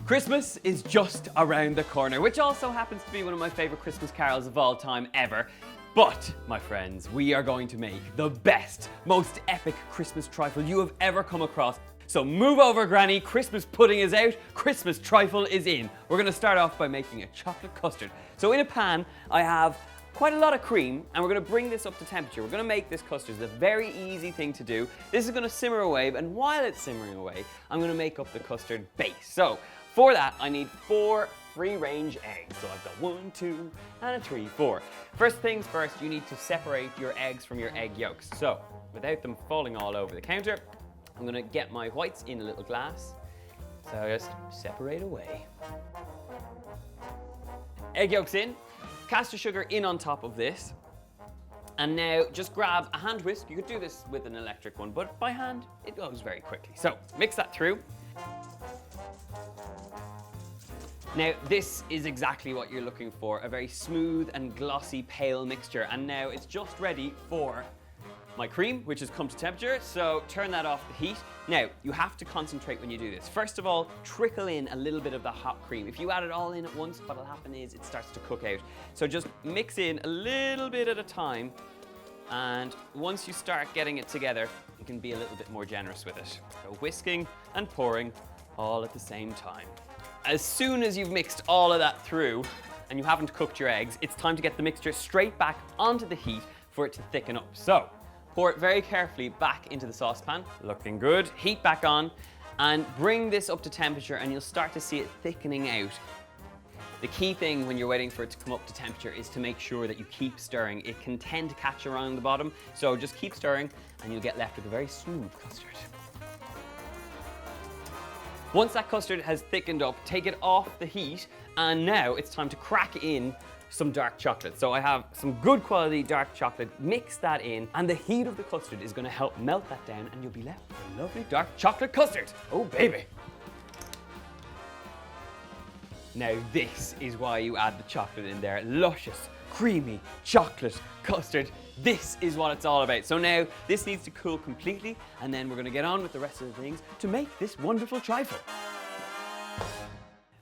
Christmas is just around the corner, which also happens to be one of my favorite Christmas carols of all time ever. But, my friends, we are going to make the best, most epic Christmas trifle you have ever come across. So move over, Granny, Christmas pudding is out, Christmas trifle is in. We're gonna start off by making a chocolate custard. So in a pan, I have quite a lot of cream, and we're gonna bring this up to temperature. We're gonna make this custard. It's a very easy thing to do. This is gonna simmer away, and while it's simmering away, I'm gonna make up the custard base. So, for that, I need 4 free-range eggs. So I've got 1, 2, and 3, 4. First things first, you need to separate your eggs from your egg yolks. So, without them falling all over the counter, I'm gonna get my whites in a little glass. So just separate away. Egg yolks in, caster sugar in on top of this. And now just grab a hand whisk. You could do this with an electric one, but by hand, it goes very quickly. So mix that through. Now, this is exactly what you're looking for, a very smooth and glossy pale mixture. And now it's just ready for my cream, which has come to temperature, so turn that off the heat. Now, you have to concentrate when you do this. First of all, trickle in a little bit of the hot cream. If you add it all in at once, what'll happen is it starts to cook out. So just mix in a little bit at a time, and once you start getting it together, you can be a little bit more generous with it. So whisking and pouring all at the same time. As soon as you've mixed all of that through, and you haven't cooked your eggs, it's time to get the mixture straight back onto the heat for it to thicken up. So, pour it very carefully back into the saucepan, looking good, heat back on, and bring this up to temperature and you'll start to see it thickening out. The key thing when you're waiting for it to come up to temperature is to make sure that you keep stirring. It can tend to catch around the bottom, so just keep stirring and you'll get left with a very smooth custard. Once that custard has thickened up, take it off the heat, and now it's time to crack in some dark chocolate. So I have some good quality dark chocolate, mix that in, and the heat of the custard is gonna help melt that down, and you'll be left with a lovely dark chocolate custard. Oh baby. Now this is why you add the chocolate in there. Luscious, creamy chocolate custard. This is what it's all about. So now this needs to cool completely, and then we're gonna get on with the rest of the things to make this wonderful trifle.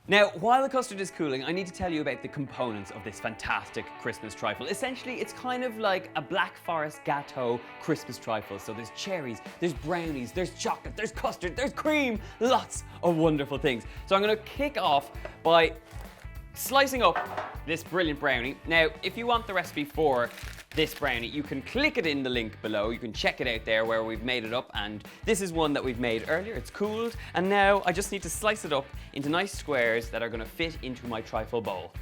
Now, while the custard is cooling, I need to tell you about the components of this fantastic Christmas trifle. Essentially, it's kind of like a Black Forest Gâteau Christmas trifle. So there's cherries, there's brownies, there's chocolate, there's custard, there's cream, lots of wonderful things. So I'm gonna kick off by slicing up this brilliant brownie. Now, if you want the recipe for this brownie, you can click it in the link below. You can check it out there where we've made it up, and this is one that we've made earlier. It's cooled, and now I just need to slice it up into nice squares that are gonna fit into my trifle bowl.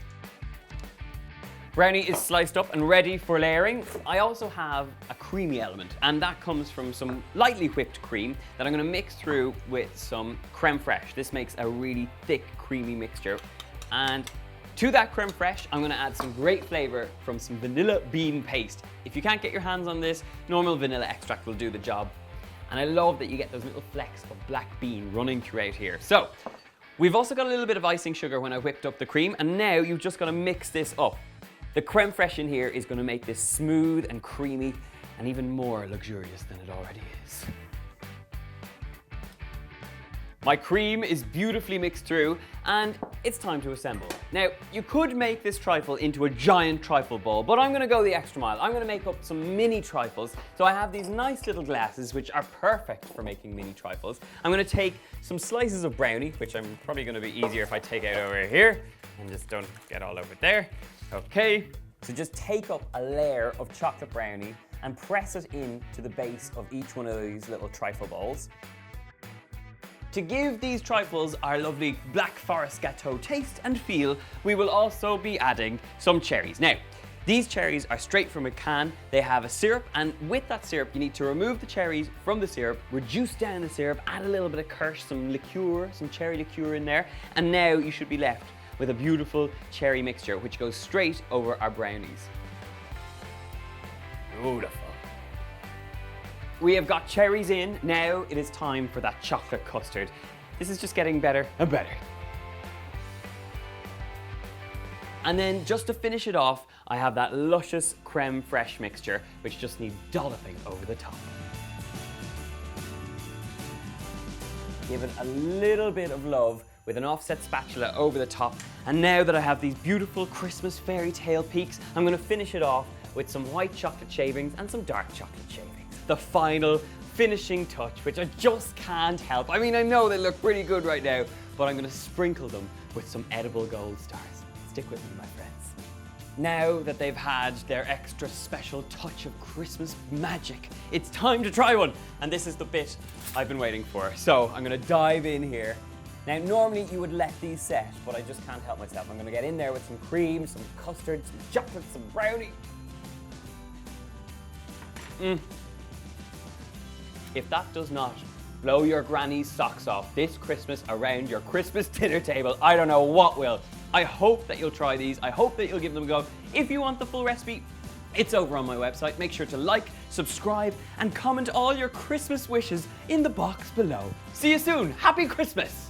Brownie is sliced up and ready for layering. I also have a creamy element, and that comes from some lightly whipped cream that I'm gonna mix through with some creme fraiche. This makes a really thick, creamy mixture. And to that creme fraiche, I'm gonna add some great flavor from some vanilla bean paste. If you can't get your hands on this, normal vanilla extract will do the job. And I love that you get those little flecks of black bean running throughout here. So, we've also got a little bit of icing sugar when I whipped up the cream, and now you've just gotta mix this up. The creme fraiche in here is gonna make this smooth and creamy and even more luxurious than it already is. My cream is beautifully mixed through, and it's time to assemble. Now, you could make this trifle into a giant trifle bowl, but I'm gonna go the extra mile. I'm gonna make up some mini trifles. So I have these nice little glasses, which are perfect for making mini trifles. I'm gonna take some slices of brownie, which I'm probably gonna be easier if I take out over here, and just don't get all over there. Okay, so just take up a layer of chocolate brownie and press it into the base of each one of these little trifle bowls. To give these trifles our lovely Black Forest Gâteau taste and feel, we will also be adding some cherries. Now, these cherries are straight from a can. They have a syrup, and with that syrup, you need to remove the cherries from the syrup, reduce down the syrup, add a little bit of kirsch, some liqueur, some cherry liqueur in there, and now you should be left with a beautiful cherry mixture, which goes straight over our brownies. Beautiful. We have got cherries in. Now it is time for that chocolate custard. This is just getting better and better. And then just to finish it off, I have that luscious creme fraiche mixture, which just needs dolloping over the top. Give it a little bit of love with an offset spatula over the top. And now that I have these beautiful Christmas fairy tale peaks, I'm going to finish it off with some white chocolate shavings and some dark chocolate shavings. The final finishing touch, which I just can't help. I mean, I know they look pretty good right now, but I'm going to sprinkle them with some edible gold stars. Stick with me, my friends. Now that they've had their extra special touch of Christmas magic, it's time to try one. And this is the bit I've been waiting for. So I'm going to dive in here. Now, normally you would let these set, but I just can't help myself. I'm going to get in there with some cream, some custard, some chocolate, some brownie. If that does not blow your granny's socks off this Christmas around your Christmas dinner table, I don't know what will. I hope that you'll try these. I hope that you'll give them a go. If you want the full recipe, it's over on my website. Make sure to like, subscribe, and comment all your Christmas wishes in the box below. See you soon. Happy Christmas!